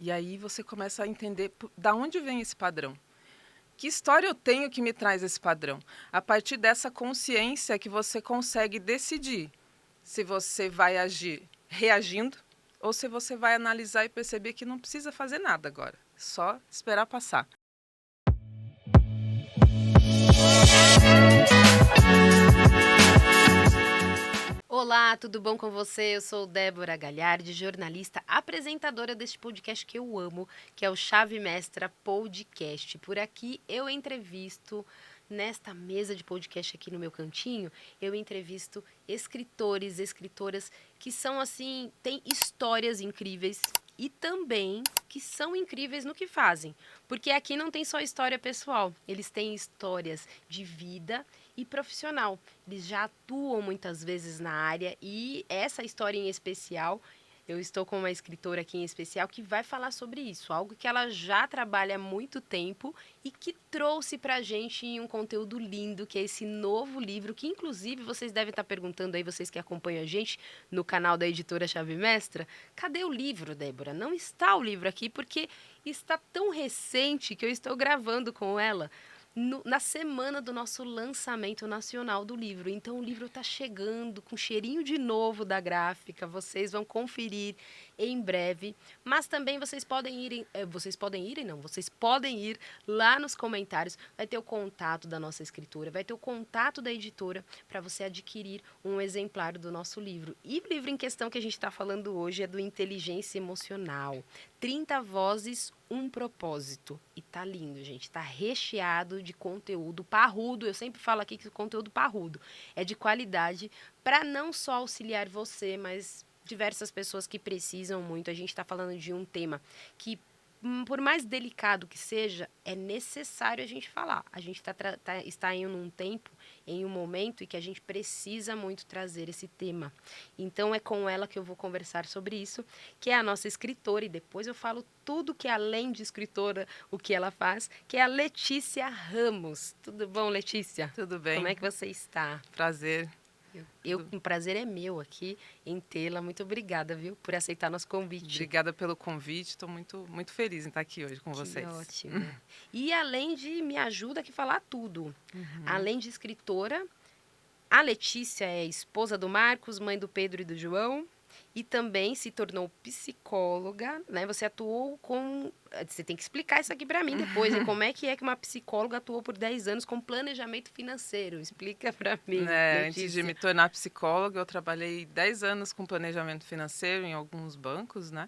E aí você começa a entender da onde vem esse padrão. Que história eu tenho que me traz esse padrão? A partir dessa consciência que você consegue decidir se você vai agir reagindo ou se você vai analisar e perceber que não precisa fazer nada agora, só esperar passar. Olá, tudo bom com você? Eu sou Débora Galhardi, jornalista, apresentadora deste podcast que eu amo, que é o Chave Mestra Podcast. Por aqui eu entrevisto, nesta mesa de podcast aqui no meu cantinho, eu entrevisto escritores, escritoras que são assim, têm histórias incríveis e também que são incríveis no que fazem. Porque aqui não tem só história pessoal, eles têm histórias de vida e profissional. Eles já atuam muitas vezes na área e essa história em especial, eu estou com uma escritora aqui em especial que vai falar sobre isso, algo que ela já trabalha há muito tempo e que trouxe pra gente em um conteúdo lindo, que é esse novo livro, que inclusive vocês devem estar perguntando aí, vocês que acompanham a gente no canal da editora Chave Mestra, cadê o livro, Débora? Não está o livro aqui porque está tão recente que eu estou gravando com ela na semana do nosso lançamento nacional do livro. Então, o livro está chegando com cheirinho de novo da gráfica. Vocês vão conferir em breve. Mas também vocês podem ir lá nos comentários. Vai ter o contato da nossa escritora, vai ter o contato da editora para você adquirir um exemplar do nosso livro. E o livro em questão que a gente está falando hoje é do Inteligência Emocional. 30 vozes, um propósito. E tá lindo, gente. Tá recheado de conteúdo parrudo. Eu sempre falo aqui que o conteúdo parrudo é de qualidade para não só auxiliar você, mas diversas pessoas que precisam muito. A gente está falando de um tema que, por mais delicado que seja, é necessário a gente falar. A gente está indo num tempo, em um momento em que a gente precisa muito trazer esse tema. Então é com ela que eu vou conversar sobre isso, que é a nossa escritora, e depois eu falo tudo que além de escritora, o que ela faz, que é a Letícia Ramos. Tudo bom, Letícia? Tudo Como bem? é que você está? Prazer. O prazer é meu aqui em tê-la. Muito obrigada, viu, por aceitar nosso convite. Obrigada pelo convite. Estou muito feliz em estar aqui hoje com Que vocês. ótimo. E além de me ajuda aqui a falar tudo, além de escritora, a Letícia é esposa do Marcos, mãe do Pedro e do João, e também se tornou psicóloga, né? Você atuou com... Você tem que explicar isso aqui para mim depois, hein? Como é que uma psicóloga atuou por 10 anos com planejamento financeiro? Explica para mim, Antes de Letícia. me tornar psicóloga, eu trabalhei 10 anos com planejamento financeiro em alguns bancos, né?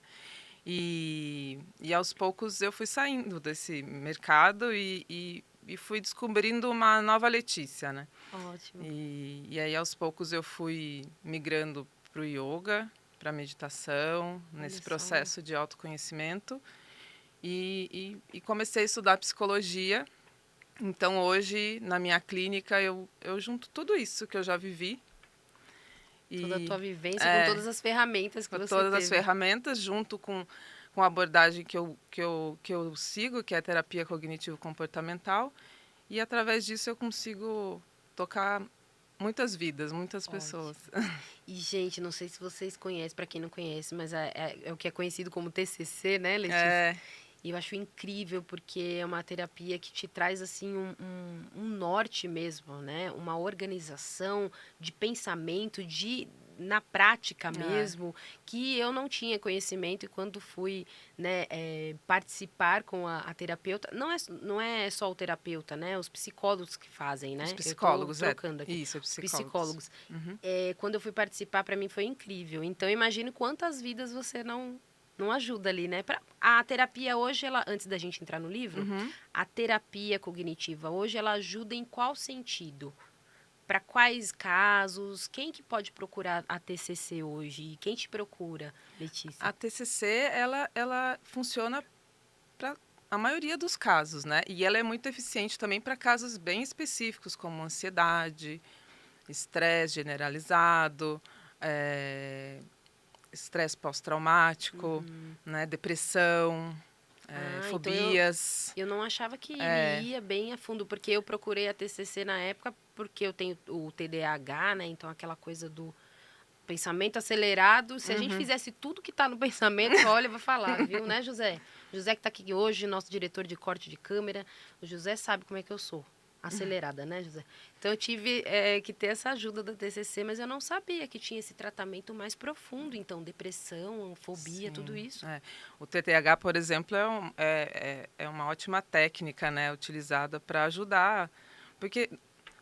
E aos poucos eu fui saindo desse mercado e fui descobrindo uma nova Letícia, né? Ótimo. E aí aos poucos eu fui migrando para o yoga, para a meditação, nesse Olha só. processo de autoconhecimento. E comecei a estudar psicologia. Então hoje, na minha clínica, eu junto tudo isso que eu já vivi. Toda a tua vivência, com É, todas as ferramentas que com você todas as teve. ferramentas, junto com a abordagem que eu sigo, que é a terapia cognitivo-comportamental. E através disso eu consigo tocar muitas vidas, muitas pessoas. E, gente, não sei se vocês conhecem, para quem não conhece, mas é o que é conhecido como TCC, né, Letícia? É, E eu acho incrível porque é uma terapia que te traz assim um norte mesmo, né? Uma organização de pensamento, na prática mesmo, que eu não tinha conhecimento e quando fui, né, participar com a terapeuta, não é só o terapeuta, né? Os psicólogos que fazem, né? os Eu tô psicólogos, trocando aqui. Isso, Os psicólogos. psicólogos. Quando eu fui participar, para mim foi incrível. Então, imagino quantas vidas você não ajuda ali, né? A terapia hoje, antes da gente entrar no livro, a terapia cognitiva hoje, ela ajuda em qual sentido? Para quais casos? Quem que pode procurar a TCC hoje? Quem te procura, Letícia? A TCC, ela funciona para a maioria dos casos, né? E ela é muito eficiente também para casos bem específicos, como ansiedade, estresse generalizado, estresse pós-traumático, né? Depressão, Então fobias. eu não achava que ele ia bem a fundo, porque eu procurei a TCC na época, porque eu tenho o TDAH, né? Então aquela coisa pensamento acelerado. Se a gente Uhum. fizesse tudo que está no pensamento, olha, eu vou falar, viu, né, José? José que está aqui hoje, nosso diretor de corte de câmera. O José sabe como é que eu sou. Acelerada, né, José? Então, eu tive que ter essa ajuda da TCC, mas eu não sabia que tinha esse tratamento mais profundo. Então, depressão, fobia, tudo Sim, isso. O TTAH, por exemplo, é uma ótima técnica, né, utilizada para ajudar, porque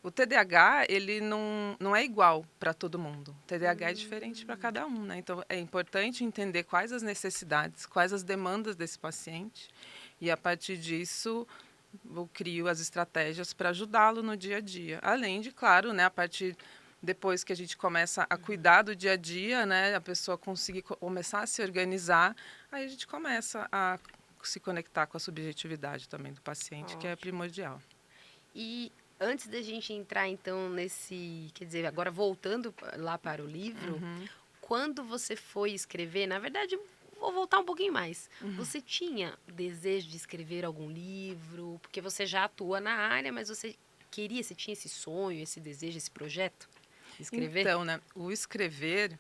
o TDAH, ele não é igual para todo mundo. O TDAH é diferente para cada um, né? Então, é importante entender quais as necessidades, quais as demandas desse paciente, e a partir disso eu crio as estratégias para ajudá-lo no dia a dia. Além de, claro, né, a partir depois que a gente começa a cuidar do dia a dia, né, a pessoa conseguir começar a se organizar, aí a gente começa a se conectar com a subjetividade também do paciente, que é Ótimo. primordial. E antes da gente entrar, então, nesse... Quer dizer, agora voltando lá para o livro, quando você foi escrever, na verdade, vou voltar um pouquinho mais. Você tinha desejo de escrever algum livro? Porque você já atua na área, mas você queria, você tinha esse sonho, esse desejo, esse projeto de escrever? Então, né, o escrever,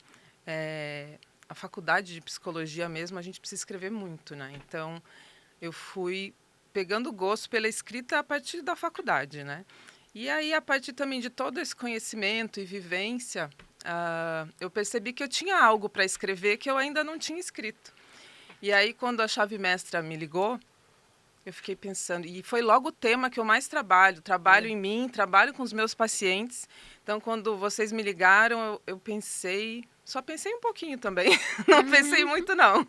a faculdade de psicologia mesmo, a gente precisa escrever muito, né? Então, eu fui pegando gosto pela escrita a partir da faculdade, né? E aí, a partir também de todo esse conhecimento e vivência, eu percebi que eu tinha algo para escrever que eu ainda não tinha escrito. E aí, quando a chave mestra me ligou, eu fiquei pensando, e foi logo o tema que eu mais trabalho É. em mim, trabalho com os meus pacientes. Então, quando vocês me ligaram, eu pensei, só pensei um pouquinho também, não pensei muito não.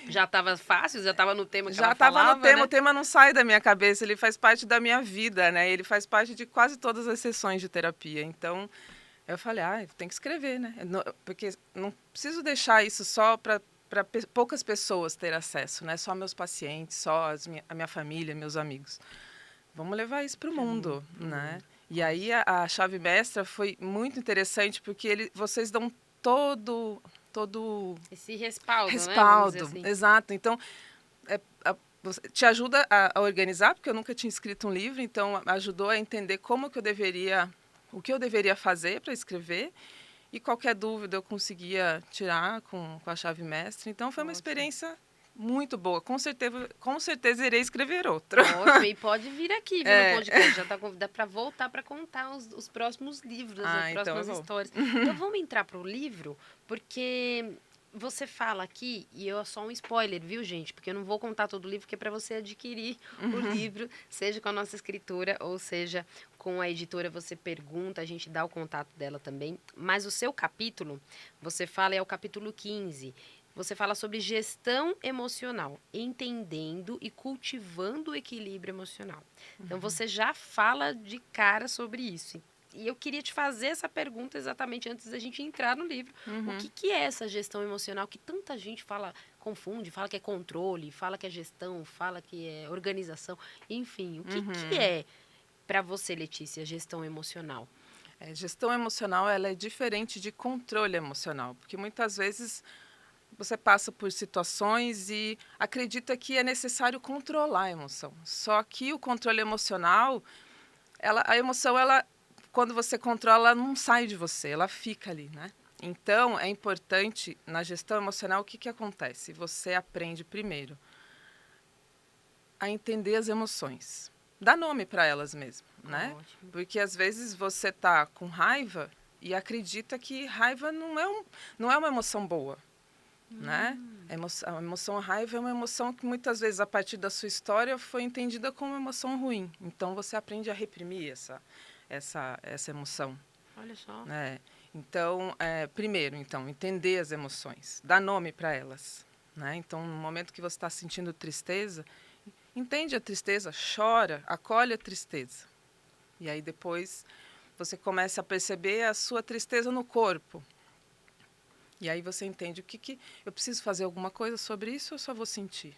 Já estava fácil, já estava no tema que Já ela estava no falava, tema, o né? tema não sai da minha cabeça, ele faz parte da minha vida, né? Ele faz parte de quase todas as sessões de terapia. Então, eu falei, tem que escrever, né? Porque não preciso deixar isso só para poucas pessoas ter acesso, né? Só meus pacientes, só a minha família, meus amigos. Vamos levar isso para o Para mim, mundo, pro né? mundo. E aí Ótimo. a chave mestra foi muito interessante porque vocês dão todo Esse respaldo, né? Vamos dizer respaldo, assim. exato. Então te ajuda a organizar, porque eu nunca tinha escrito um livro, então ajudou a entender o que eu deveria fazer para escrever, e qualquer dúvida eu conseguia tirar com a chave mestra. Então foi uma Ótimo. experiência muito boa. Com certeza irei escrever outro. Ótimo, e pode vir aqui, viu, no É. podcast. Já está convidada para voltar para contar os próximos livros, as Então eu próximas vou. histórias. Então vamos entrar para o livro, porque você fala aqui, e eu só um spoiler, viu, gente? Porque eu não vou contar todo o livro, que é para você adquirir o livro, seja com a nossa escritora, ou seja com a editora. Você pergunta, a gente dá o contato dela também. Mas o seu capítulo, você fala, é o capítulo 15. Você fala sobre gestão emocional, entendendo e cultivando o equilíbrio emocional. Então, você já fala de cara sobre isso. E eu queria te fazer essa pergunta exatamente antes da gente entrar no livro. O que é essa gestão emocional que tanta gente fala, confunde, fala que é controle, fala que é gestão, fala que é organização, enfim, o que é para você, Letícia, gestão emocional? Gestão emocional, ela é diferente de controle emocional, porque muitas vezes você passa por situações e acredita que é necessário controlar a emoção. Só que o controle emocional, a emoção, quando você controla, ela não sai de você, ela fica ali, né? Então, é importante, na gestão emocional, o que acontece? Você aprende primeiro a entender as emoções. Dá nome para elas mesmo, né? Ótimo. Porque às vezes você tá com raiva e acredita que raiva não é uma emoção boa, né? A emoção a raiva é uma emoção que muitas vezes, a partir da sua história, foi entendida como uma emoção ruim. Então, você aprende a reprimir essa emoção, Olha só. né? Então, primeiro, então, entender as emoções, dar nome para elas, né? Então, no momento que você está sentindo tristeza, entende a tristeza, chora, acolhe a tristeza. E aí, depois, você começa a perceber a sua tristeza no corpo. E aí você entende que eu preciso fazer alguma coisa sobre isso, ou eu só vou sentir,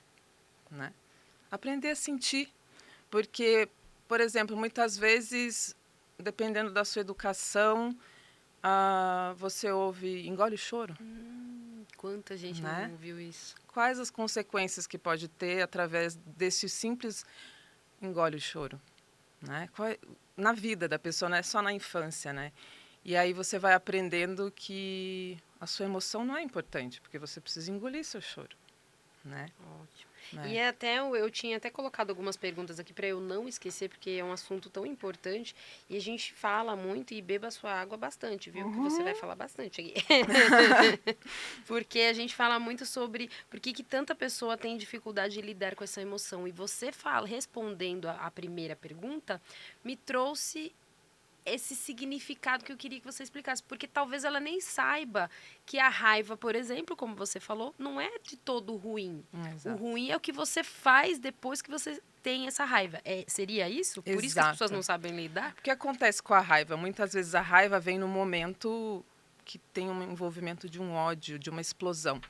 né? Aprender a sentir, porque, por exemplo, muitas vezes, dependendo da sua educação, você ouve engole o choro, Quanta gente né? não viu isso. Quais as consequências que pode ter através desse simples engole o choro, né? Na vida da pessoa, não é só na infância, né? E aí você vai aprendendo que a sua emoção não é importante, porque você precisa engolir seu choro, né? Ótimo. Né? E até eu tinha até colocado algumas perguntas aqui para eu não esquecer, porque é um assunto tão importante e a gente fala muito e beba sua água bastante, viu? Que você vai falar bastante aqui. Porque a gente fala muito sobre por que tanta pessoa tem dificuldade de lidar com essa emoção. E você fala, respondendo a primeira pergunta, me trouxe esse significado que eu queria que você explicasse, porque talvez ela nem saiba que a raiva, por exemplo, como você falou, não é de todo ruim. O Exato. ruim é o que você faz depois que você tem essa raiva. Seria isso? Por isso que as pessoas Exato. não sabem lidar? O que acontece com a raiva? Muitas vezes a raiva vem no momento que tem um envolvimento de um ódio, de uma explosão,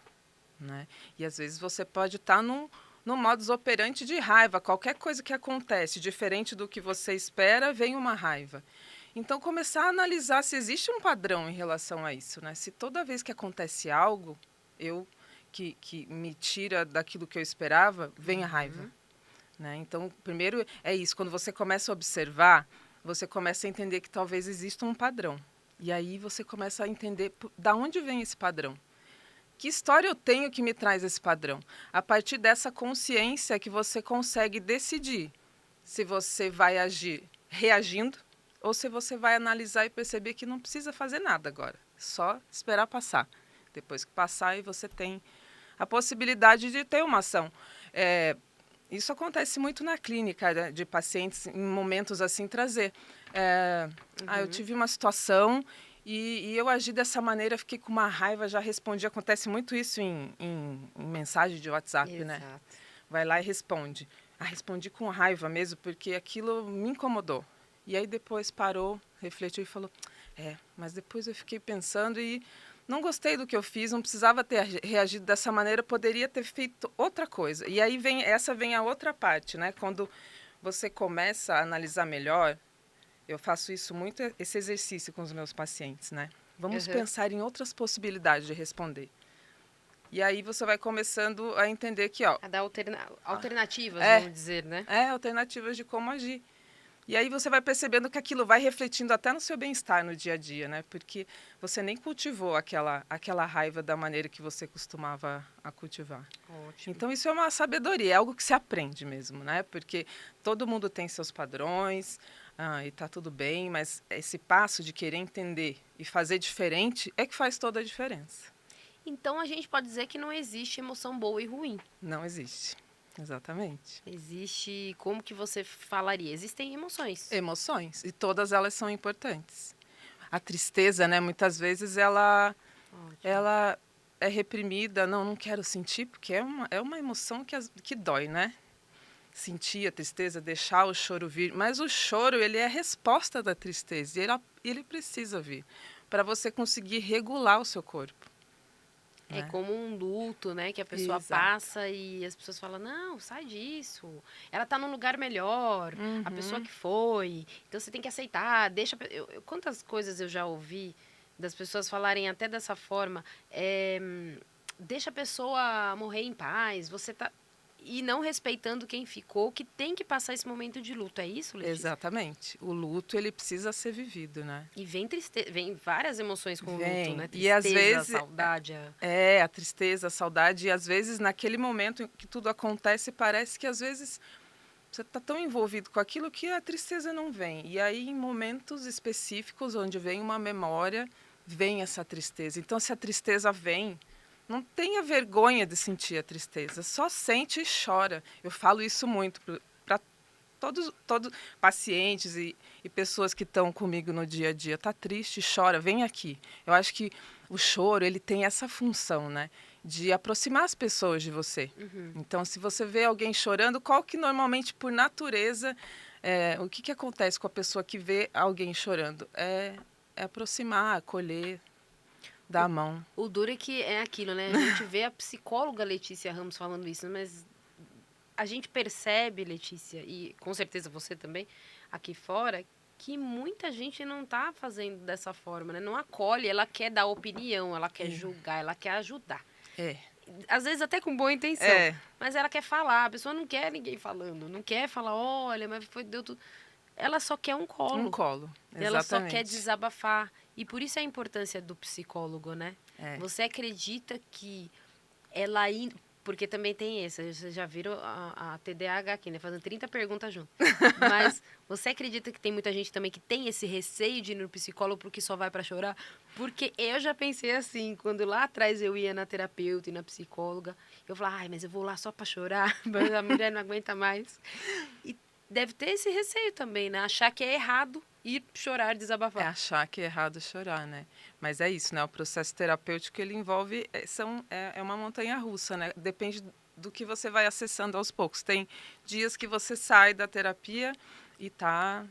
né? E às vezes você pode estar num modus operandi de raiva. Qualquer coisa que acontece diferente do que você espera, vem uma raiva. Então, começar a analisar se existe um padrão em relação a isso, né? Se toda vez que acontece algo, que me tira daquilo que eu esperava, vem a raiva. Né? Então, primeiro é isso. Quando você começa a observar, você começa a entender que talvez exista um padrão. E aí você começa a entender da onde vem esse padrão. Que história eu tenho que me traz esse padrão? A partir dessa consciência é que você consegue decidir se você vai agir reagindo ou se você vai analisar e perceber que não precisa fazer nada agora. Só esperar passar. Depois que passar, aí você tem a possibilidade de ter uma ação. Isso acontece muito na clínica, né, de pacientes em momentos assim trazer. Eu tive uma situação e eu agi dessa maneira, fiquei com uma raiva, já respondi. Acontece muito isso em mensagem de WhatsApp, né? Exato. Vai lá e responde. Respondi com raiva mesmo, porque aquilo me incomodou. E aí depois parou, refletiu e falou, mas depois eu fiquei pensando e não gostei do que eu fiz, não precisava ter reagido dessa maneira, poderia ter feito outra coisa. E aí vem a outra parte, né? Quando você começa a analisar melhor, eu faço isso muito, esse exercício com os meus pacientes, né? Vamos pensar em outras possibilidades de responder. E aí você vai começando a entender que, A dar alternativas, É. vamos dizer, né? Alternativas de como agir. E aí você vai percebendo que aquilo vai refletindo até no seu bem-estar no dia a dia, né? Porque você nem cultivou aquela raiva da maneira que você costumava a cultivar. Ótimo. Então isso é uma sabedoria, é algo que se aprende mesmo, né? Porque todo mundo tem seus padrões, e tá tudo bem, mas esse passo de querer entender e fazer diferente é que faz toda a diferença. Então a gente pode dizer que não existe emoção boa e ruim. Não existe. Exatamente. Existe, como que você falaria? Existem emoções. Emoções, e todas elas são importantes. A tristeza, né, muitas vezes ela é reprimida, não quero sentir, porque é uma emoção que dói, né? Sentir a tristeza, deixar o choro vir, mas o choro, ele é a resposta da tristeza, e ele precisa vir, para você conseguir regular o seu corpo. É como um luto, né? Que a pessoa passa e as pessoas falam, não, sai disso. Ela tá num lugar melhor, a pessoa que foi. Então você tem que aceitar, deixa... Quantas coisas eu já ouvi das pessoas falarem até dessa forma, deixa a pessoa morrer em paz, você tá... E não respeitando quem ficou, que tem que passar esse momento de luto. É isso, Letícia? Exatamente. O luto, ele precisa ser vivido, né? E vem várias emoções com o luto, né? Tristeza, e às vezes, saudade. A tristeza, a saudade. E às vezes, naquele momento que tudo acontece, parece que às vezes você está tão envolvido com aquilo que a tristeza não vem. E aí, em momentos específicos, onde vem uma memória, vem essa tristeza. Então, se a tristeza vem... Não tenha vergonha de sentir a tristeza, só sente e chora. Eu falo isso muito para todos pacientes e pessoas que estão comigo no dia a dia. Está triste, chora, vem aqui. Eu acho que o choro, ele tem essa função, né? De aproximar as pessoas de você. Então, se você vê alguém chorando, qual que normalmente, por natureza, o que acontece com a pessoa que vê alguém chorando? É aproximar, acolher, dar a mão. O duro é que é aquilo, né? A gente vê a psicóloga Letícia Ramos falando isso, mas a gente percebe, Letícia, e com certeza você também, aqui fora, que muita gente não tá fazendo dessa forma, né? Não acolhe, ela quer dar opinião, ela quer julgar, ela quer ajudar. Às vezes até com boa intenção, mas ela quer falar, a pessoa não quer ninguém falando, não quer falar, olha, mas deu tudo... Ela só quer um colo. Um colo, exatamente. Ela só quer desabafar. E por isso a importância do psicólogo, né? É. Você acredita que ela indo... Porque também tem esse, vocês já viram a TDAH aqui, né? Fazendo 30 perguntas junto. Mas você acredita que tem muita gente também que tem esse receio de ir no psicólogo porque só vai pra chorar? Porque eu já pensei assim, quando lá atrás eu ia na terapeuta e na psicóloga, eu falava, ai, mas eu vou lá só pra chorar, mas a mulher não aguenta mais. E deve ter esse receio também, né? Achar que é errado ir chorar, É desabafar. achar que é errado chorar, né? Mas é isso, né? O processo terapêutico, ele envolve... É uma montanha-russa, né? Depende do que você vai acessando aos poucos. Tem dias que você sai da terapia e tá...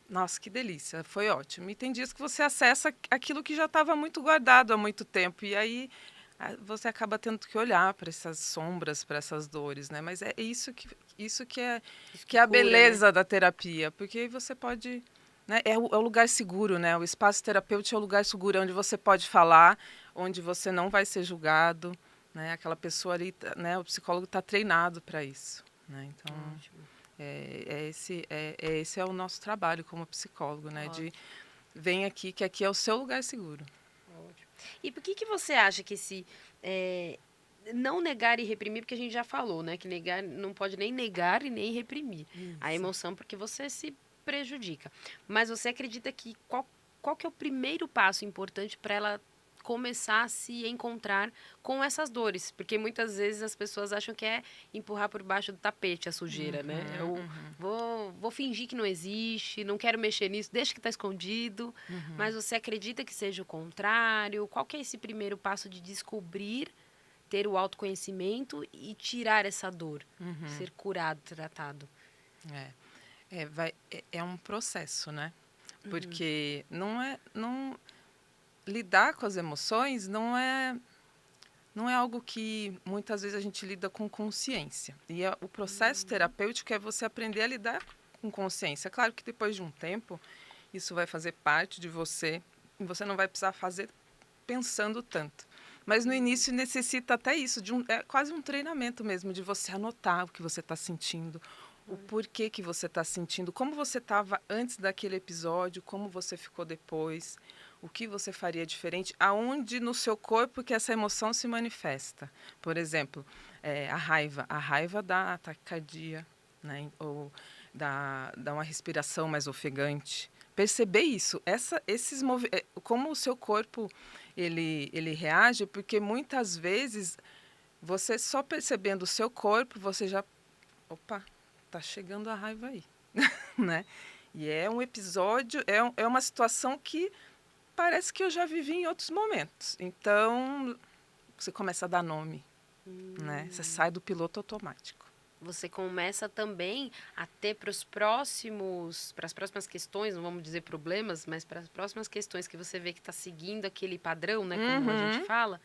Nossa, que delícia, foi ótimo. E tem dias que você acessa aquilo que já estava muito guardado há muito tempo. E aí você acaba tendo que olhar para essas sombras, para essas dores, né? Mas é isso que é, Isso que é a cura, né? beleza da terapia. Porque aí você pode... Né? É o lugar seguro, né? O espaço terapêutico é o lugar seguro onde você pode falar, onde você não vai ser julgado, né? Aquela pessoa ali, né? O psicólogo está treinado para isso, né? Então, Ótimo, esse é o nosso trabalho como psicólogo, né? De ótimo. vem aqui, que aqui é o seu lugar seguro. Ótimo. E por que você acha que esse não negar e reprimir, porque a gente já falou, né? Que negar não pode nem negar e nem reprimir a Isso. emoção, porque você se prejudica. Mas você acredita que qual que é o primeiro passo importante para ela começar a se encontrar com essas dores? Porque muitas vezes as pessoas acham que é empurrar por baixo do tapete a sujeira, né? Eu vou fingir que não existe, não quero mexer nisso, deixa que está escondido. Mas você acredita que seja o contrário? Qual que é esse primeiro passo de descobrir, ter o autoconhecimento e tirar essa dor, ser curado, tratado? É um processo, né? Porque lidar com as emoções não é algo que muitas vezes a gente lida com consciência. E o processo terapêutico é você aprender a lidar com consciência. Claro que depois de um tempo, isso vai fazer parte de você e você não vai precisar fazer pensando tanto. Mas no início necessita até isso, é quase um treinamento mesmo, de você anotar o que você está sentindo, o porquê que você está sentindo, como você estava antes daquele episódio, como você ficou depois, o que você faria diferente, aonde no seu corpo que essa emoção se manifesta. Por exemplo, a raiva dá taquicardia, né? Ou dá uma respiração mais ofegante. Perceber isso, como o seu corpo ele reage, porque muitas vezes você só percebendo o seu corpo, você já, opa, tá chegando a raiva aí, né? E é um episódio, é uma situação que parece que eu já vivi em outros momentos. Então, você começa a dar nome, né? Você sai do piloto automático. Você começa também a ter para as próximas questões, não vamos dizer problemas, mas para as próximas questões que você vê que está seguindo aquele padrão, né, como a gente fala,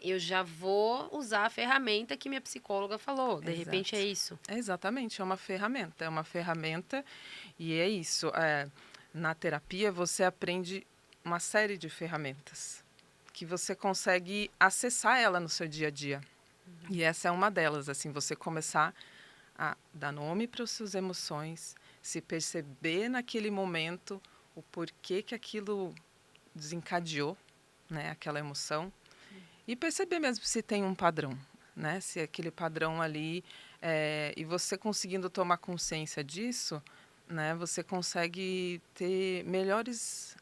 eu já vou usar a ferramenta que minha psicóloga falou. De repente é isso. Exatamente, é uma ferramenta e é isso. Na terapia você aprende uma série de ferramentas que você consegue acessar ela no seu dia a dia. E essa é uma delas, assim, você começar a dar nome para as suas emoções, se perceber naquele momento o porquê que aquilo desencadeou, né, aquela emoção, e perceber mesmo se tem um padrão, né, se aquele padrão ali, e você conseguindo tomar consciência disso, né, você consegue ter melhores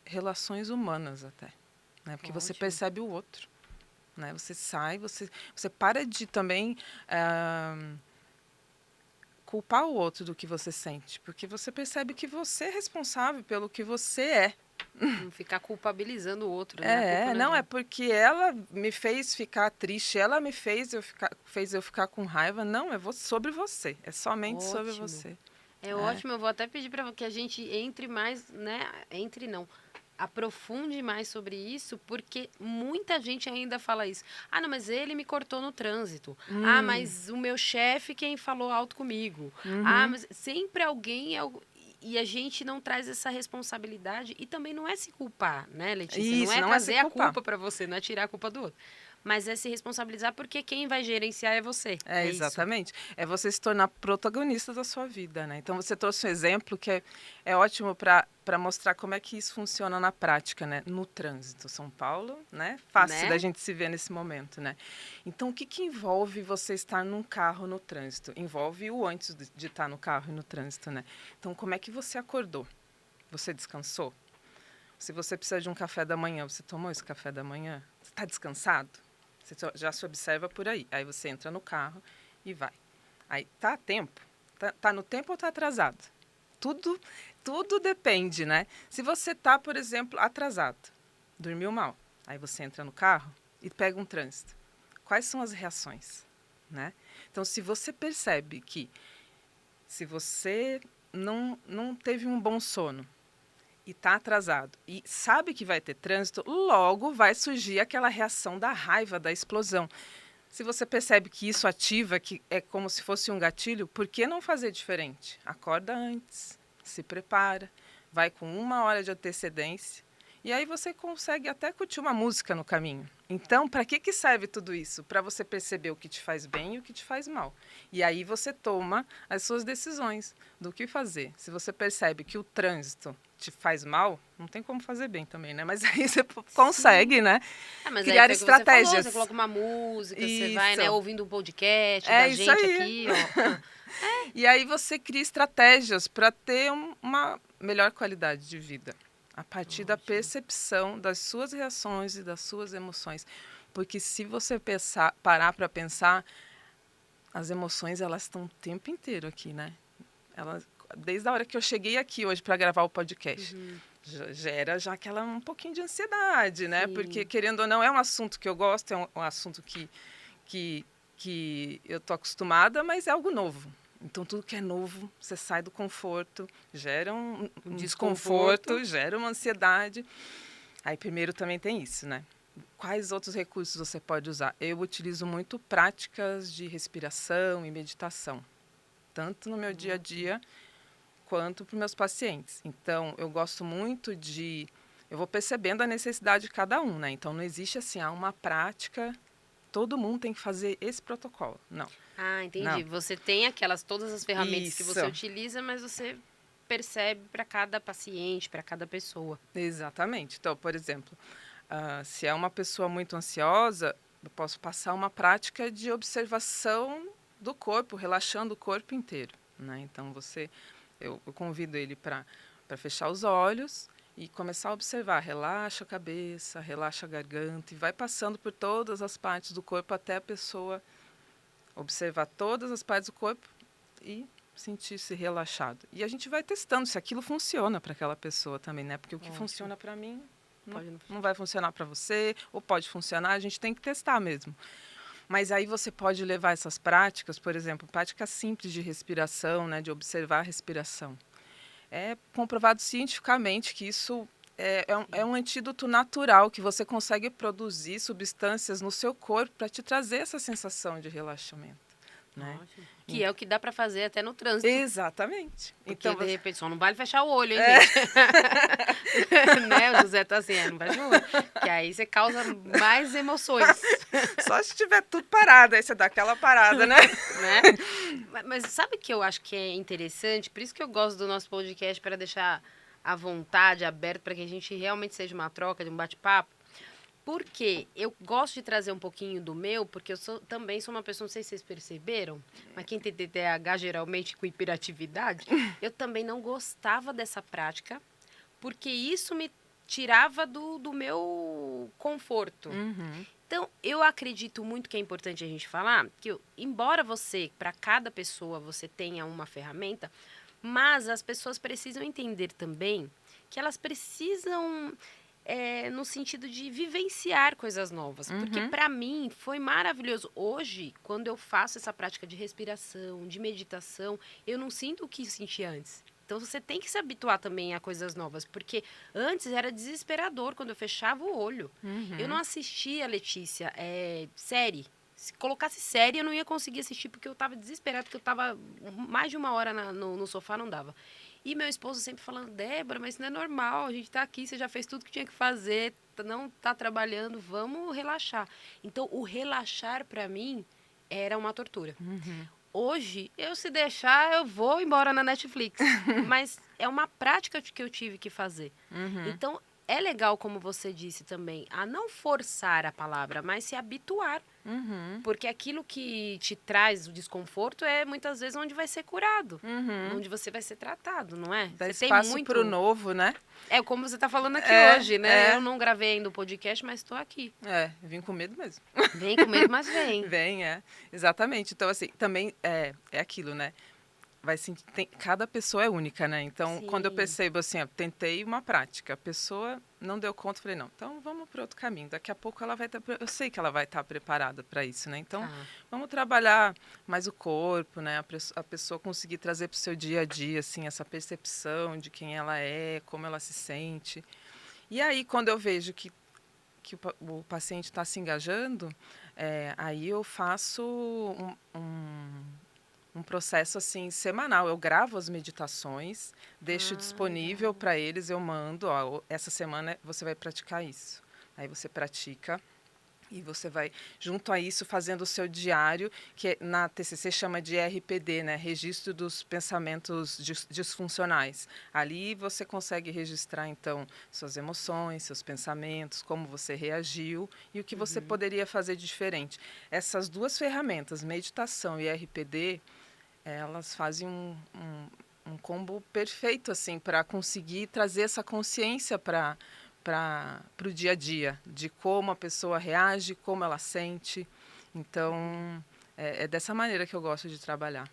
relações humanas até, né, porque você percebe o outro. Né? Você sai, você para de também culpar o outro do que você sente, porque você percebe que você é responsável pelo que você é. Não ficar culpabilizando o outro, né? A culpa Não é é porque ela me fez ficar triste, ela me fez eu ficar com raiva. Não, sobre você, é somente sobre ótimo. você. É ótimo, eu vou até pedir para que a gente entre mais, né? Entre não. Aprofunde mais sobre isso, porque muita gente ainda fala isso. Ah, não, mas ele me cortou no trânsito. Ah, mas o meu chefe quem falou alto comigo. Ah, mas sempre alguém... E a gente não traz essa responsabilidade e também não é se culpar, né, Letícia? Não Isso, é não é se trazer a culpar. culpa para você, não é tirar a culpa do outro. mas é se responsabilizar porque quem vai gerenciar é você. É Exatamente. É você se tornar protagonista da sua vida, né? Então, você trouxe um exemplo que é ótimo para mostrar como é que isso funciona na prática, né? No trânsito. São Paulo, né? Fácil da gente se ver nesse momento, né? Então, o que envolve você estar num carro no trânsito? Envolve o antes de estar no carro e no trânsito, né? Então, como é que você acordou? Você descansou? Se você precisa de um café da manhã, você tomou esse café da manhã? Você está descansado? Você já se observa por aí. Aí você entra no carro e vai. Aí, tá a tempo? Tá no tempo ou tá atrasado? Tudo depende, né? Se você tá, por exemplo, atrasado, dormiu mal, aí você entra no carro e pega um trânsito. Quais são as reações, né? Então, se você percebe que se você não teve um bom sono, e está atrasado e sabe que vai ter trânsito, logo vai surgir aquela reação da raiva, da explosão. Se você percebe que isso ativa, que é como se fosse um gatilho, por que não fazer diferente? Acorda antes, se prepara, vai com 1 hora de antecedência e aí você consegue até curtir uma música no caminho. Então, para que serve tudo isso? Para você perceber o que te faz bem e o que te faz mal. E aí você toma as suas decisões do que fazer. Se você percebe que o trânsito te faz mal, não tem como fazer bem também, né? Mas aí você consegue, né? Mas criar aí estratégias. Você falou, você coloca uma música, você vai, né, ouvindo um podcast É da isso gente aí. aqui, ó. E aí você cria estratégias para ter uma melhor qualidade de vida. A partir da percepção das suas reações e das suas emoções. Porque se você parar para pensar, as emoções elas estão o tempo inteiro aqui, né? Desde a hora que eu cheguei aqui hoje para gravar o podcast, gera já aquela um pouquinho de ansiedade, né? Sim. Porque, querendo ou não, é um assunto que eu gosto, é um assunto que eu tô acostumada, mas é algo novo. Então, tudo que é novo, você sai do conforto, gera um desconforto, gera uma ansiedade. Aí, primeiro, também tem isso, né? Quais outros recursos você pode usar? Eu utilizo muito práticas de respiração e meditação, tanto no meu dia a dia, quanto para os meus pacientes. Então, eu gosto muito eu vou percebendo a necessidade de cada um, né? Então, não existe, assim, uma prática, todo mundo tem que fazer esse protocolo. Não. Ah, entendi. Não. Você tem todas as ferramentas que você utiliza, mas você percebe para cada paciente, para cada pessoa. Exatamente. Então, por exemplo, se é uma pessoa muito ansiosa, eu posso passar uma prática de observação do corpo, relaxando o corpo inteiro, né? Então, eu convido ele para fechar os olhos e começar a observar. Relaxa a cabeça, relaxa a garganta e vai passando por todas as partes do corpo até a pessoa observar todas as partes do corpo e sentir-se relaxado. E a gente vai testando se aquilo funciona para aquela pessoa também, né? Porque o que funciona para mim não vai funcionar para você, ou pode funcionar, a gente tem que testar mesmo. Mas aí você pode levar essas práticas, por exemplo, práticas simples de respiração, né, de observar a respiração. É comprovado cientificamente que isso é um antídoto natural, que você consegue produzir substâncias no seu corpo para te trazer essa sensação de relaxamento. Né? Que é o que dá para fazer até no trânsito. Exatamente. Porque, então, de repente, só não vale fechar o olho, hein, gente? Né? O José tá assim, não fecha o olho. Que aí você causa mais emoções. Só se tiver tudo parado, aí você dá aquela parada, né? Mas sabe que eu acho que é interessante? Por isso que eu gosto do nosso podcast, para deixar à vontade, aberto, para que a gente realmente seja uma troca, de um bate-papo. Porque eu gosto de trazer um pouquinho do meu, porque eu também sou uma pessoa, não sei se vocês perceberam, mas quem tem TDAH geralmente com hiperatividade, eu também não gostava dessa prática, porque isso me tirava do meu conforto. Então, eu acredito muito que é importante a gente falar que, embora para cada pessoa, você tenha uma ferramenta, mas as pessoas precisam entender também que elas precisam... no sentido de vivenciar coisas novas. Porque, para mim, foi maravilhoso. Hoje, quando eu faço essa prática de respiração, de meditação, eu não sinto o que senti antes. Então, você tem que se habituar também a coisas novas. Porque antes era desesperador quando eu fechava o olho. Eu não assistia, Letícia, série. Se colocasse série, eu não ia conseguir assistir, porque eu tava desesperada, porque eu tava mais de 1 hora no sofá, não dava. E meu esposo sempre falando, Débora, mas isso não é normal, a gente tá aqui, você já fez tudo que tinha que fazer, não tá trabalhando, vamos relaxar. Então, o relaxar, pra mim, era uma tortura. Uhum. Hoje, se deixar, eu vou embora na Netflix. Mas é uma prática que eu tive que fazer. Uhum. Então, é legal, como você disse também, a não forçar a palavra, mas se habituar. Uhum. Porque aquilo que te traz o desconforto é muitas vezes onde vai ser curado. Uhum. Onde você vai ser tratado, não é? Dá Você tem espaço pro muito. novo, né? É como você está falando aqui É, hoje, né? Eu é. não gravei ainda o podcast, mas estou aqui. Vim com medo mesmo. Vem com medo, mas vem. Vem, exatamente. Então, assim, também é aquilo, né? Cada pessoa é única, né? Então, quando eu Sim. percebo assim, eu tentei uma prática, a pessoa não deu conta, eu falei, não, então vamos para outro caminho. Daqui a pouco ela vai estar, eu sei que ela vai estar preparada para isso, né? Então, Tá. vamos trabalhar mais o corpo, né? A pessoa conseguir trazer para o seu dia a dia, assim, essa percepção de quem ela é, como ela se sente. E aí, quando eu vejo que o paciente está se engajando, aí eu faço um processo assim semanal. Eu gravo as meditações, deixo disponível Legal. para eles, eu mando, ó, essa semana você vai praticar isso. Aí você pratica e você vai, junto a isso, fazendo o seu diário, que na TCC chama de RPD, né? Registro dos pensamentos disfuncionais. Ali você consegue registrar, então, suas emoções, seus pensamentos, como você reagiu e o que você Uhum. poderia fazer diferente. Essas duas ferramentas, meditação e RPD, elas fazem um combo perfeito assim para conseguir trazer essa consciência para o dia a dia, de como a pessoa reage, como ela sente. Então, é dessa maneira que eu gosto de trabalhar.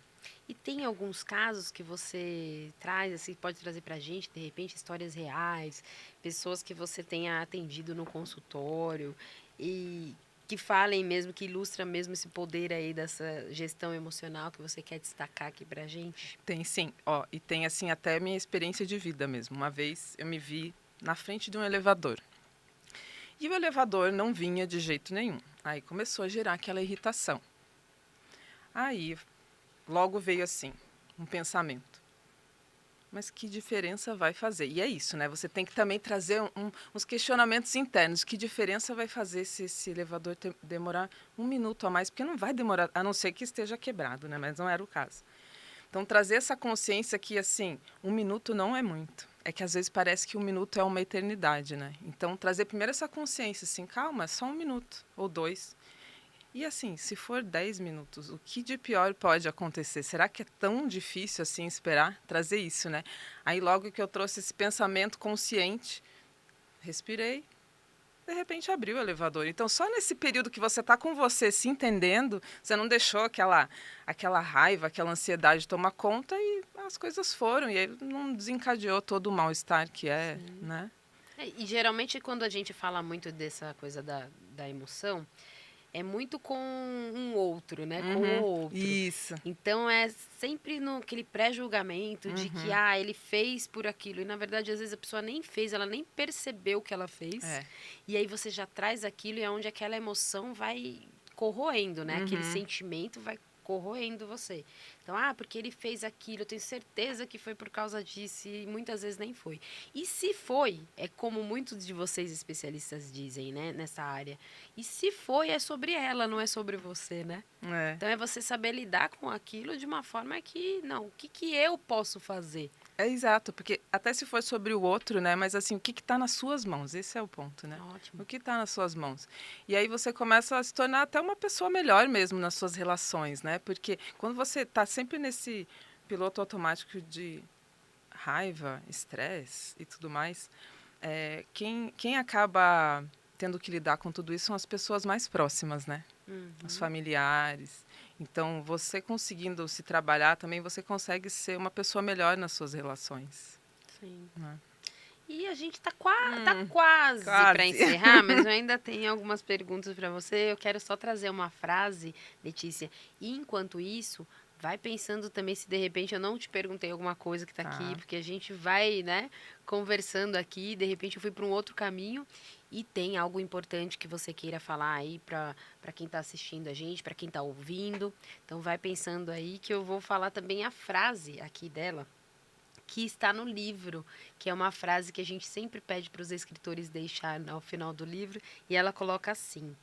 E tem alguns casos que você traz, assim, pode trazer pra gente, de repente, histórias reais, pessoas que você tenha atendido no consultório e que falem mesmo, que ilustra mesmo esse poder aí dessa gestão emocional que você quer destacar aqui pra gente? Tem sim, ó, e tem assim até minha experiência de vida mesmo. Uma vez eu me vi na frente de um elevador. E o elevador não vinha de jeito nenhum. Aí começou a gerar aquela irritação. Aí logo veio assim, um pensamento. Mas que diferença vai fazer? E é isso, né? Você tem que também trazer uns questionamentos internos. Que diferença vai fazer se esse elevador demorar 1 minuto a mais? Porque não vai demorar, a não ser que esteja quebrado, né? Mas não era o caso. Então, trazer essa consciência que, assim, 1 minuto não é muito. É que, às vezes, parece que 1 minuto é uma eternidade, né? Então, trazer primeiro essa consciência, assim, calma, é só 1 minuto ou 2. E assim, se for 10 minutos, o que de pior pode acontecer? Será que é tão difícil assim esperar? Trazer isso, né? Aí logo que eu trouxe esse pensamento consciente, respirei, de repente abriu o elevador. Então só nesse período que você está com você se entendendo, você não deixou aquela raiva, aquela ansiedade tomar conta e as coisas foram. E aí não desencadeou todo o mal-estar que é, Sim. né? E geralmente quando a gente fala muito dessa coisa da emoção, é muito com um outro, né? Com o Uhum, outro. isso. Então é sempre naquele pré-julgamento de que, Uhum, ele fez por aquilo. E na verdade, às vezes a pessoa nem fez, ela nem percebeu o que ela fez. é. E aí você já traz aquilo e é onde aquela emoção vai corroendo, né? Aquele Uhum, sentimento vai corroendo você. Então, porque ele fez aquilo, eu tenho certeza que foi por causa disso e muitas vezes nem foi. E se foi, é como muitos de vocês especialistas dizem, né, nessa área. E se foi, é sobre ela, não é sobre você, né? é. Então é você saber lidar com aquilo de uma forma que, não, o que, que eu posso fazer? É exato, porque até se for sobre o outro, né? Mas assim, o que está nas suas mãos? Esse é o ponto, né? O Ótimo. que está nas suas mãos? E aí você começa a se tornar até uma pessoa melhor mesmo nas suas relações, né? Porque quando você está sempre nesse piloto automático de raiva, estresse e tudo mais, quem acaba tendo que lidar com tudo isso são as pessoas mais próximas, né? Os Uhum, familiares. Então, você conseguindo se trabalhar também, você consegue ser uma pessoa melhor nas suas relações. sim. Né? E a gente tá quase para Quase. encerrar, mas eu ainda tenho algumas perguntas para você. Eu quero só trazer uma frase, Letícia. E enquanto isso, vai pensando também se de repente eu não te perguntei alguma coisa que está Tá. aqui, porque a gente vai, né, conversando aqui, de repente eu fui para um outro caminho e tem algo importante que você queira falar aí para quem está assistindo a gente, para quem está ouvindo. Então vai pensando aí que eu vou falar também a frase aqui dela, que está no livro, que é uma frase que a gente sempre pede para os escritores deixar ao final do livro, e ela coloca assim: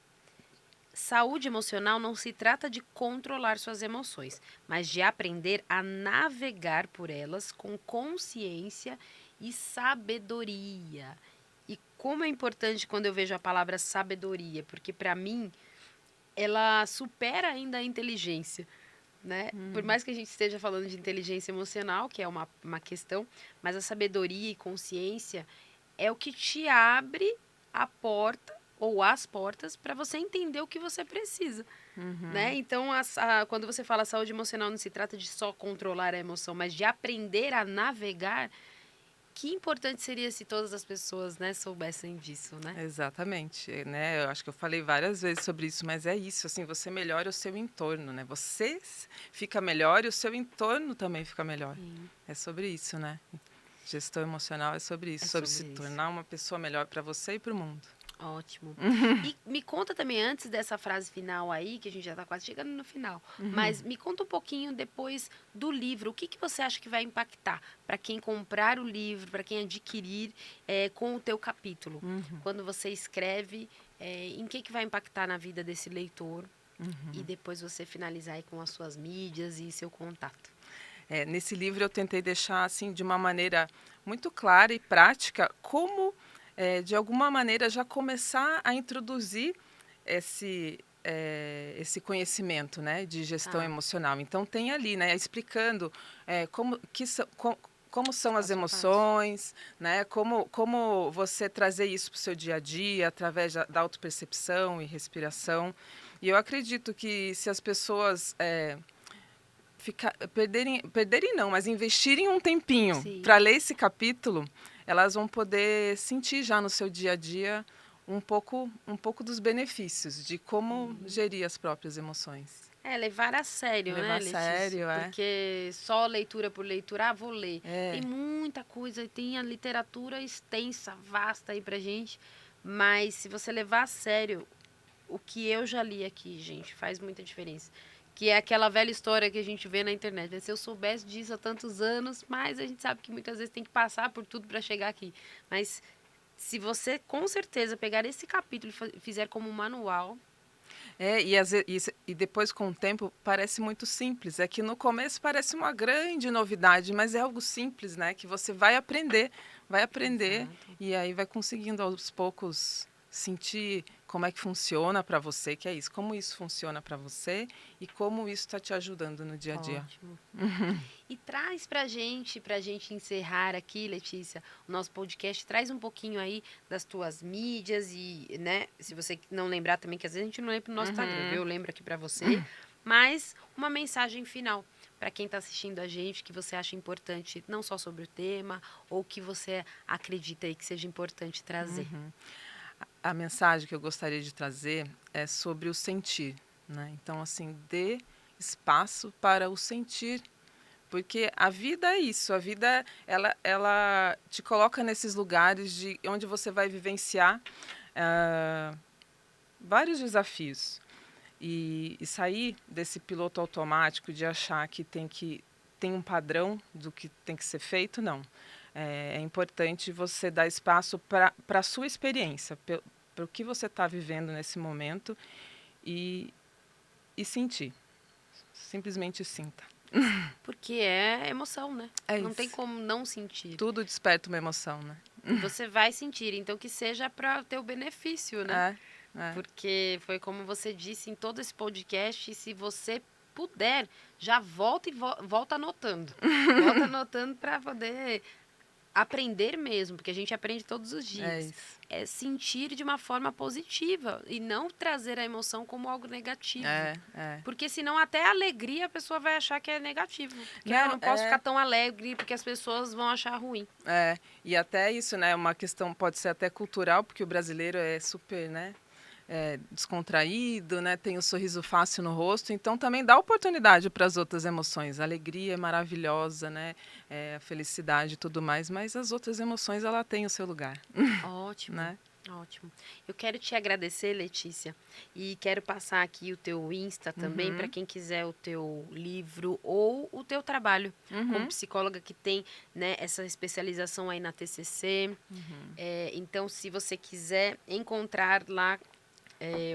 saúde emocional não se trata de controlar suas emoções, mas de aprender a navegar por elas com consciência e sabedoria. E como é importante quando eu vejo a palavra sabedoria, porque para mim ela supera ainda a inteligência, né? Por mais que a gente esteja falando de inteligência emocional, que é uma questão, mas a sabedoria e consciência é o que te abre a porta ou as portas para você entender o que você precisa, né? Então, quando você fala saúde emocional, não se trata de só controlar a emoção, mas de aprender a navegar. Que importante seria se todas as pessoas, né, soubessem disso, né? Exatamente, né? Eu acho que eu falei várias vezes sobre isso, mas é isso, assim, você melhora o seu entorno, né? Fica melhor e o seu entorno também fica melhor. Sim, É sobre isso, né? Gestão emocional é sobre isso, é sobre se sobre isso. tornar uma pessoa melhor para você e para o mundo. Ótimo. E me conta também, antes dessa frase final aí, que a gente já está quase chegando no final, mas me conta um pouquinho depois do livro. O que você acha que vai impactar para quem comprar o livro, para quem adquirir com o teu capítulo? Quando você escreve, em que vai impactar na vida desse leitor? E depois você finalizar aí com as suas mídias e seu contato. Nesse livro eu tentei deixar assim de uma maneira muito clara e prática como, de alguma maneira, já começar a introduzir esse conhecimento, né, de gestão Tá, emocional. Então tem ali, né, explicando como são as passo a passo. emoções, né, como você trazer isso para o seu dia a dia através da autopercepção e respiração. E eu acredito que se as pessoas perderem não, mas investirem um tempinho Sim. para ler esse capítulo, elas vão poder sentir já no seu dia a dia um pouco dos benefícios de como gerir as próprias emoções. Levar a sério, Levar né, a Letícia? sério, Porque só leitura por leitura, vou ler. Tem é, muita coisa, tem a literatura extensa, vasta aí pra gente, mas se você levar a sério o que eu já li aqui, gente, faz muita diferença. Que é aquela velha história que a gente vê na internet. Se eu soubesse disso há tantos anos, mas a gente sabe que muitas vezes tem que passar por tudo para chegar aqui. Mas se você, com certeza, pegar esse capítulo e fizer como um manual. e depois com o tempo parece muito simples. É que no começo parece uma grande novidade, mas é algo simples, né? Que você vai aprender Exato. e aí vai conseguindo aos poucos sentir como é que funciona para você, que é isso, como isso funciona para você e como isso está te ajudando no dia a dia. Ótimo. E traz pra gente encerrar aqui, Letícia, o nosso podcast, traz um pouquinho aí das tuas mídias e, né, se você não lembrar também, que às vezes a gente não lembra no nosso Instagram, viu? Eu lembro aqui pra você, mas uma mensagem final para quem tá assistindo a gente, que você acha importante, não só sobre o tema, ou que você acredita aí que seja importante trazer. A mensagem que eu gostaria de trazer é sobre o sentir, né? Então, assim, dê espaço para o sentir, porque a vida é isso, a vida ela te coloca nesses lugares onde você vai vivenciar ah, vários desafios e sair desse piloto automático de achar que tem um padrão do que tem que ser feito, não. É importante você dar espaço para a sua experiência, para o que você está vivendo nesse momento e, e sentir. Simplesmente sinta. Porque é emoção, né? É Não tem isso. como não sentir. Tudo desperta uma emoção, né? E você vai sentir, então que seja para o teu benefício, né? É, é. Porque foi como você disse em todo esse podcast, se você puder, já volta e volta anotando. Volta anotando para poder aprender mesmo, porque a gente aprende todos os É dias. isso. É sentir de uma forma positiva e não trazer a emoção como algo negativo. É. Porque senão até a alegria a pessoa vai achar que é negativo. Que Não, não posso ficar tão alegre porque as pessoas vão achar ruim. e até isso, né? Uma questão pode ser até cultural, porque o brasileiro é super, né? descontraído, né? Tem o sorriso fácil no rosto, então também dá oportunidade para as outras emoções. A alegria é maravilhosa, né? A felicidade e tudo mais, mas as outras emoções, ela tem o seu lugar, Ótimo, né? ótimo. Eu quero te agradecer, Letícia, e quero passar aqui o teu Insta também para Uhum, quem quiser o teu livro ou o teu trabalho como uhum, psicóloga que tem, né, essa especialização aí na TCC. uhum. Então, se você quiser encontrar lá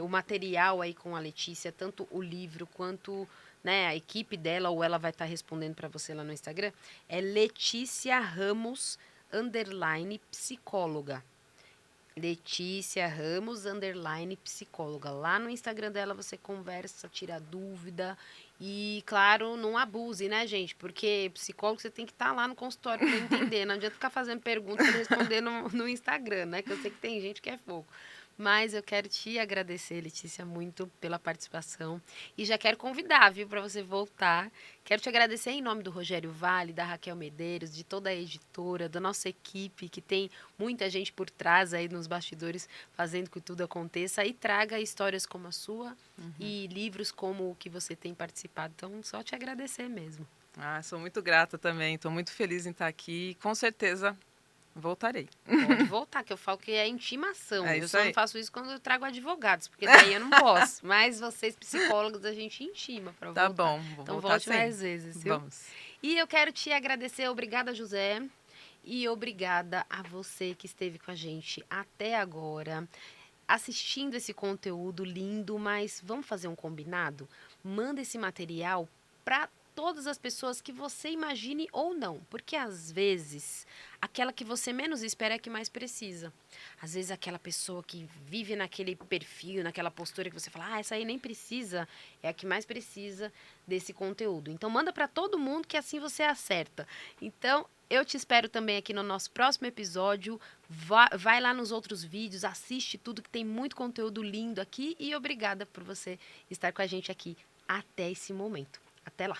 o material aí com a Letícia, tanto o livro quanto, né, a equipe dela, ou ela vai estar respondendo para você lá no Instagram, é Letícia Ramos underline psicóloga. Letícia Ramos underline psicóloga. Lá no Instagram dela você conversa, tira dúvida e, claro, não abuse, né, gente? Porque psicólogo você tem que estar lá no consultório para entender. Não adianta ficar fazendo pergunta para ele responder no Instagram, né? Que eu sei que tem gente que é fogo. Mas eu quero te agradecer, Letícia, muito pela participação. E já quero convidar, viu, para você voltar. Quero te agradecer em nome do Rogério Vale, da Raquel Medeiros, de toda a editora, da nossa equipe, que tem muita gente por trás aí nos bastidores fazendo que tudo aconteça e traga histórias como a sua e livros como o que você tem participado. Então, só te agradecer mesmo. Ah, sou muito grata também, estou muito feliz em estar aqui e com certeza voltarei. Pode voltar, que eu falo que é intimação. É Eu isso só não aí. faço isso quando eu trago advogados, porque daí eu não posso. Mas vocês, psicólogos, a gente intima para Tá voltar. bom, vou Então, voltar volte sim. mais vezes, viu? Vamos. E eu quero te agradecer. Obrigada, José. E obrigada a você que esteve com a gente até agora, assistindo esse conteúdo lindo, mas vamos fazer um combinado? Manda esse material para todas as pessoas que você imagine ou não, porque às vezes aquela que você menos espera é a que mais precisa. Às vezes aquela pessoa que vive naquele perfil, naquela postura que você fala, essa aí nem precisa, é a que mais precisa desse conteúdo. Então manda para todo mundo que assim você acerta. Então eu te espero também aqui no nosso próximo episódio. Vai lá nos outros vídeos, assiste tudo que tem muito conteúdo lindo aqui e obrigada por você estar com a gente aqui até esse momento. Até lá!